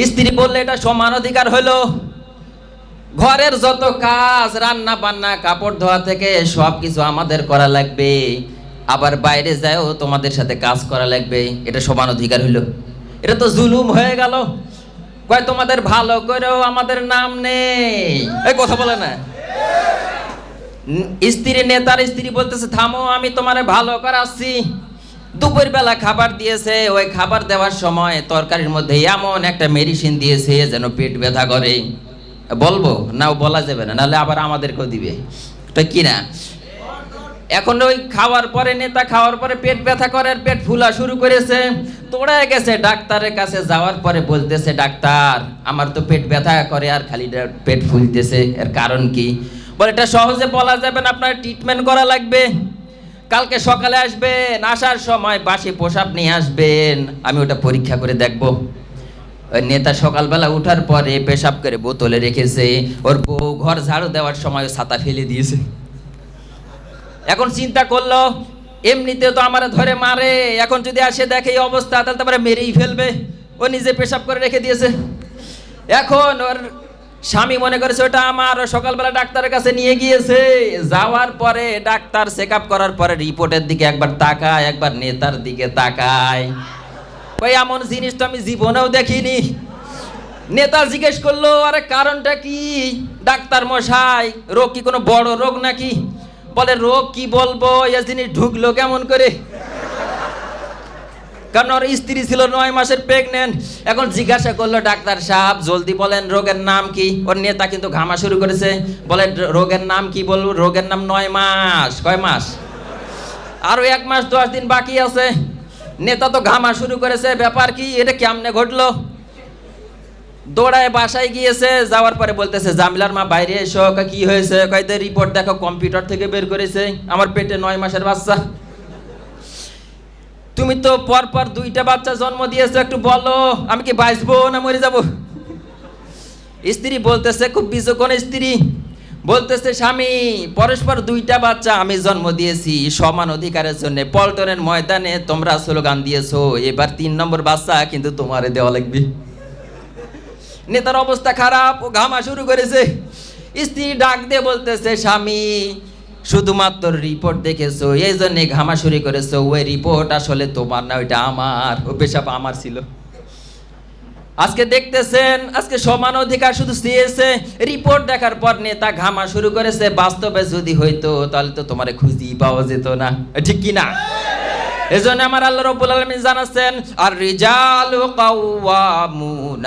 স্ত্রী বললে এটা সমান অধিকার হলো। ঘরের যত কাজ, রান্না বান্না, কাপড় ধোয়া থেকে সবকিছু আমাদের করা লাগবে, আবার বাইরে যাও তোমাদের সাথে কাজ করা লাগবে, এটা সমান অধিকার হলো? এটা তো জুলুম হয়ে গেল। কয় তোমাদের ভালো করেও আমাদের নাম নেই, এই কথা বলে না। স্ত্রী, নেতার স্ত্রী বলতেছে থামো, আমি তোমারে ভালো করাচ্ছি। দুপুর বেলা খাবার দিয়েছে, ওই খাবার দেওয়ার সময় তরকারির মধ্যে এমন একটা মেডিসিন দিয়েছে যেন পেট ব্যথা করে। বলবো না? বলা যাবে না, নাহলে আবার আমাদেরকেও দিবে, তো কি না? এখন ওই খাওয়ার পরে, নেতা খাওয়ার পরে পেট ব্যথা করে, আর পেট ফুলা শুরু করেছে। তোড়া গেছে ডাক্তারের কাছে, যাওয়ার পরে বলতেছে ডাক্তার আমার তো পেট ব্যথা করে আর খালি পেট ফুলতেছে, এর কারণ কি? বলে এটা সহজে বলা যাবে না, আপনার ট্রিটমেন্ট করা লাগবে। কালকে সকালে আসবেন, আসার সময় বাসি প্রসাব নিয়ে আসবেন, আমি ওটা পরীক্ষা করে দেখব। ওই নেতা সকালবেলা উঠার পরে পেশাব করে বোতলে রেখেছে। ওর বউ ঘর ঝাড়ু দেওয়ার সময় ছাতা ফেলে দিয়েছে। এখন চিন্তা করলো এমনিতে তো আমার ধরে মারে, এখন যদি আসে দেখে এই অবস্থা তাহলে তো আমরা মেরেই ফেলবে। ও নিজে পেশাব করে রেখে দিয়েছে। এখন ওর স্বামী মনে করেছে ওটা আমার। সকালবেলা ডাক্তারের কাছে নিয়ে গিয়েছে। যাওয়ার পরে ডাক্তার চেক আপ করার পরে রিপোর্টের দিকে একবার তাকায়, একবার নেতার দিকে তাকায়। ওই এমন জিনিস তো আমি জীবনেও দেখিনি। নেতা জিজ্ঞেস করলো আরে কারণটা কি? ডাক্তার মশাই রোগ কি কোনো বড় রোগ নাকি? বলে রোগ কি বলবো, এই জিনিস ঢুকলো কেমন করে? কারণ ওর স্ত্রী ছিল 9 মাসের প্রেগনেন্ট। এখন জিজ্ঞাসা করলো ডাক্তার সাহেব জলদি বলেন রোগের নাম কি? ওর নেতা কিন্তু ঘামা শুরু করেছে। বলে রোগের নাম কি বলবো? রোগের নাম 9 মাস। কয় মাস? আরো 1 মাস 10 দিন বাকি আছে। নেতা তো ঘামা শুরু করেছে, ব্যাপার কি, এটা কেমনে ঘটলো? দৌড়ায় বাসায় গিয়েছে। যাওয়ার পরে বলতেছে জামিলার মা বাইরে এসো। কি হয়েছে? কয়তে রিপোর্ট দেখো, কম্পিউটার থেকে বের করেছে আমার পেটে 9 মাসের বাচ্চা। তুমি তো পরপর 2টা বাচ্চা জন্ম দিয়েছো, একটু বলো আমি কি বাঁচবো না মরে যাব? স্ত্রী বলতেছে, খুব বিচক্ষণ স্ত্রী বলতেছে স্বামী পরস্পর 2টা বাচ্চা আমি জন্ম দিয়েছি সমান অধিকারের জন্য। পল্টনের ময়দানে তোমরা স্লোগান দিয়েছো, এবার 3 নম্বর বাচ্চা কিন্তু তোমারে দেওয়া লাগবে। নেতার অবস্থা খারাপ, ও ঘামা শুরু করেছে। স্ত্রী ডাক দিয়ে বলতেছে স্বামী শুধুমাত্র রিপোর্ট দেখেছো এই জন্যে ঘামা শুরু করেছো, ওই রিপোর্ট আসলে তোমার না, ওইটা আমার। ও পেশাব আমার ছিল। আজকে দেখতেছেন আজকে সমান অধিকার শুধু চেয়েছে, রিপোর্ট দেখার পর নেতা ঘামা শুরু করেছে। বাস্তবে যদি হইতো তাহলে তো তোমারে খুঁজেই পাওয়া যেত না, ঠিক কি না? এজন্য আমার আল্লাহ রাব্বুল আলামিন জানাচ্ছেন আর রিজালু কাওয়ামুন